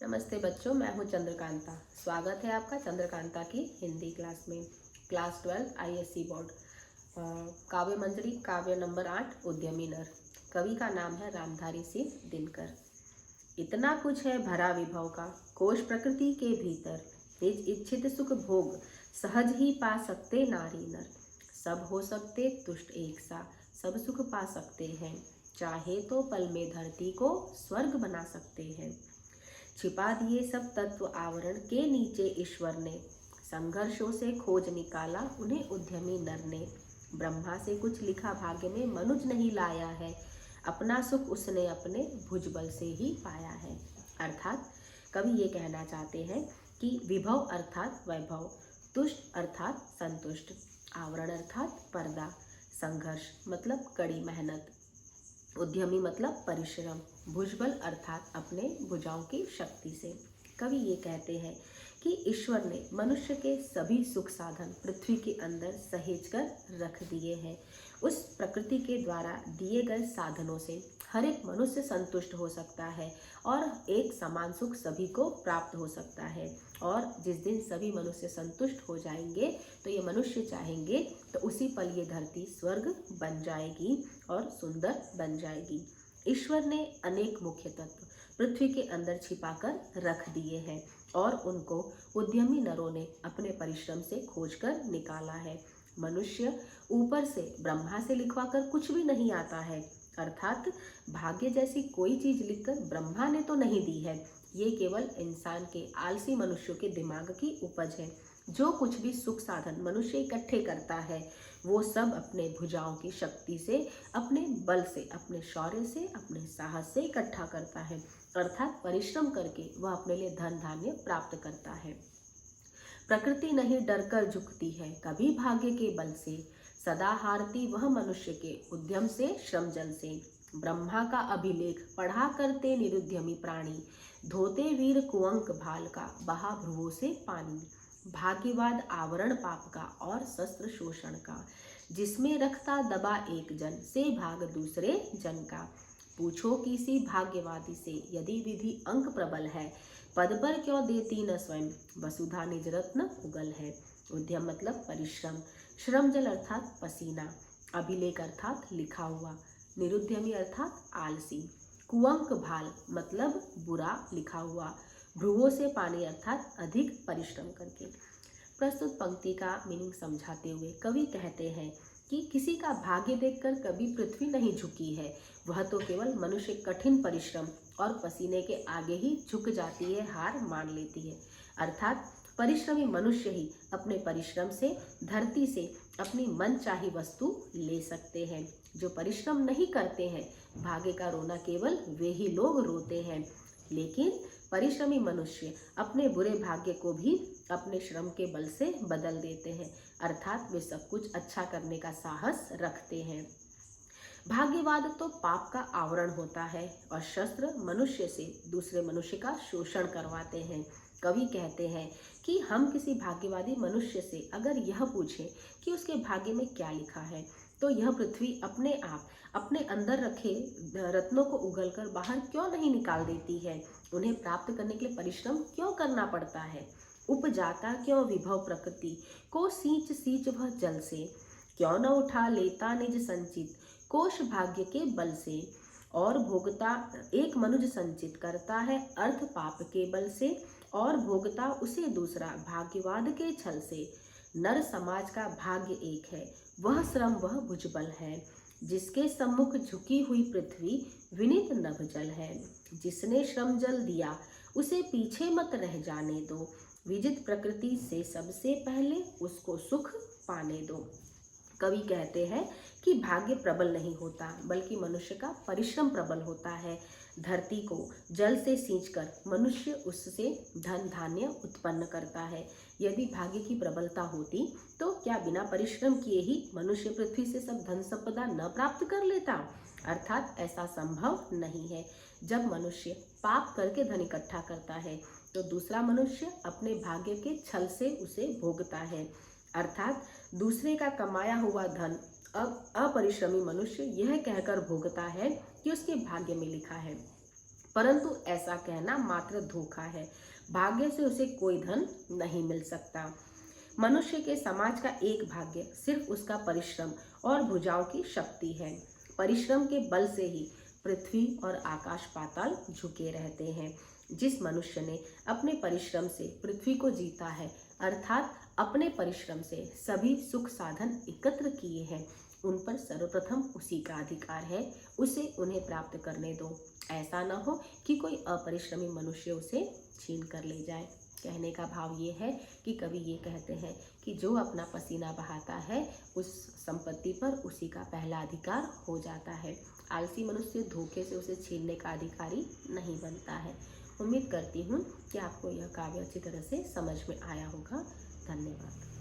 नमस्ते बच्चों, मैं हूं चंद्रकांता। स्वागत है आपका चंद्रकांता की हिंदी क्लास में। Class 12 ISC board. काव्य मंजरी काव्य नंबर 8 उद्यमी नर। कवि का नाम है रामधारी सिंह दिनकर। इतना कुछ है भरा विभव का, कोश प्रकृति के भीतर, निज इच्छित सुख भोग सहज ही पा सकते नारी नर। सब हो सकते तुष्ट एक सा, सब सुख पा सकते हैं, चाहे तो पल में धरती को स्वर्ग बना सकते हैं। छिपा दिए सब तत्व आवरण के नीचे ईश्वर ने, संघर्षों से खोज निकाला उन्हें उद्यमी नर ने। ब्रह्मा से कुछ लिखा भाग्य में मनुज नहीं लाया है, अपना सुख उसने अपने भुजबल से ही पाया है। अर्थात कवि ये कहना चाहते हैं कि विभव अर्थात वैभव, तुष्ट अर्थात संतुष्ट, आवरण अर्थात पर्दा, संघर्ष मतलब कड़ी मेहनत, उद्यमी मतलब परिश्रम, भुजबल अर्थात अपने भुजाओं की शक्ति से। कवि ये कहते हैं कि ईश्वर ने मनुष्य के सभी सुख साधन पृथ्वी के अंदर सहेज कर रख दिए हैं। उस प्रकृति के द्वारा दिए गए साधनों से हर एक मनुष्य संतुष्ट हो सकता है और एक समान सुख सभी को प्राप्त हो सकता है। और जिस दिन सभी मनुष्य संतुष्ट हो जाएंगे तो ये मनुष्य चाहेंगे तो उसी पल ये धरती स्वर्ग बन जाएगी और सुंदर बन जाएगी। ईश्वर ने अनेक मुख्य तत्व पृथ्वी के अंदर छिपाकर रख दिए हैं और उनको उद्यमी नरों ने अपने परिश्रम से खोजकर निकाला है। मनुष्य ऊपर से ब्रह्मा से लिखवाकर कुछ भी नहीं आता है, अर्थात भाग्य जैसी कोई चीज लिखकर ब्रह्मा ने तो नहीं दी है। ये केवल इंसान के आलसी मनुष्यों के दिमाग की उपज है। जो कुछ भी सुख साधन मनुष्य इकट्ठे करता है वो सब अपने भुजाओं की शक्ति से, अपने बल से, अपने शौर्य से, अपने साहस से इकट्ठा करता है, अर्थात परिश्रम करके वह अपने लिए धन धान्य प्राप्त करता है। प्रकृति नहीं डरकर झुकती है कभी भाग्य के बल से, सदा हारती वह मनुष्य के उद्यम से, श्रम जल से। ब्रह्मा का अभिलेख पढ़ा करते निरुद्यमी प्राणी, धोते वीर कुअंक भाल का, बहा भ्रुवों से पानी। भाग्यवाद आवरण पाप का और शस्त्र शोषण का, जिसमें रखता दबा एक जन से भाग दूसरे जन का। पूछो किसी भाग्यवादी से यदि विधि अंक प्रबल है, पद पर क्यों देती न स्वयं, वसुधा निज रत्न उगल है। उद्यम मतलब परिश्रम, श्रम जल अर्थात पसीना, अभिलेख अर्थात लिखा हुआ, निरुद्यमी अर्थात आलसी, कुअंक भाल मतलब बुरा लिखा हुआ, भ्रुवों से पानी अर्थात अधिक परिश्रम करके। प्रस्तुत पंक्ति का मीनिंग समझाते हुए कवि कहते हैं कि किसी का भाग्य देखकर कभी पृथ्वी नहीं झुकी है, वह तो केवल मनुष्य कठिन परिश्रम और पसीने के आगे ही झुक जाती है, हार मान लेती है। अर्थात परिश्रमी मनुष्य ही अपने परिश्रम से धरती से अपनी मनचाही वस्तु ले सकते हैं। जो परिश्रम नहीं करते हैं भाग्य का रोना केवल वे ही लोग रोते हैं, लेकिन परिश्रमी मनुष्य अपने बुरे भाग्य को भी अपने श्रम के बल से बदल देते हैं, अर्थात वे सब कुछ अच्छा करने का साहस रखते हैं। भाग्यवाद तो पाप का आवरण होता है और शस्त्र मनुष्य से दूसरे मनुष्य का शोषण करवाते हैं। कवि कहते हैं कि हम किसी भाग्यवादी मनुष्य से अगर यह पूछें कि उसके भाग्य में क्या लिखा है तो यह पृथ्वी अपने आप अपने अंदर रखे रत्नों को उगलकर बाहर क्यों नहीं निकाल देती है, उन्हें प्राप्त करने के लिए परिश्रम क्यों करना पड़ता है। उपजाता क्यों विभव प्रकृति को सींच सींच वह जल से, क्यों न उठा लेता निज संचित कोश भाग्य के बल से। और भोगता एक मनुज संचित करता है अर्थ पाप के बल से, और भोगता उसे दूसरा भाग्यवाद के छल से। नर समाज का भाग्य एक है, वह श्रम वह भुजबल है, जिसके सम्मुख झुकी हुई पृथ्वी विनीत नभ जल है। जिसने श्रम जल दिया उसे पीछे मत रह जाने दो, विजित प्रकृति से सबसे पहले उसको सुख पाने दो। कवि कहते हैं कि भाग्य प्रबल नहीं होता बल्कि मनुष्य का परिश्रम प्रबल होता है। धरती को जल से सींचकर मनुष्य उससे धन धान्य उत्पन्न करता है। यदि भाग्य की प्रबलता होती तो क्या बिना परिश्रम किए ही मनुष्य पृथ्वी से सब धन संपदा न प्राप्त कर लेता, अर्थात ऐसा संभव नहीं है। जब मनुष्य पाप करके धन इकट्ठा करता है तो दूसरा मनुष्य अपने भाग्य के छल से उसे भोगता है, अर्थात दूसरे का कमाया हुआ धन अब अपरिश्रमी मनुष्य यह कहकर भोगता है कि उसके भाग्य में लिखा है। परंतु ऐसा कहना मात्र धोखा है। भाग्य से उसे कोई धन नहीं मिल सकता। मनुष्य के समाज का एक भाग्य सिर्फ उसका परिश्रम और भुजाओं की शक्ति है। परिश्रम के बल से ही पृथ्वी और आकाश पाताल झुके रहते हैं। जिस मनुष्य ने अपने परिश्रम से पृथ्वी को जीता है, अर्थात अपने परिश्रम से सभी सुख साधन एकत्र किए हैं, उन पर सर्वप्रथम उसी का अधिकार है। उसे उन्हें प्राप्त करने दो। ऐसा न हो कि कोई अपरिश्रमी मनुष्य उसे छीन कर ले जाए। कहने का भाव ये है कि कवि ये कहते हैं कि जो अपना पसीना बहाता है, उस संपत्ति पर उसी का पहला अधिकार हो जाता है। आलसी मनुष्य धोखे से उसे छीनने का अधिकारी नहीं बनता है। उम्मीद करती हूँ कि आपको यह काव्य अच्छी तरह से समझ में आया होगा। धन्यवाद।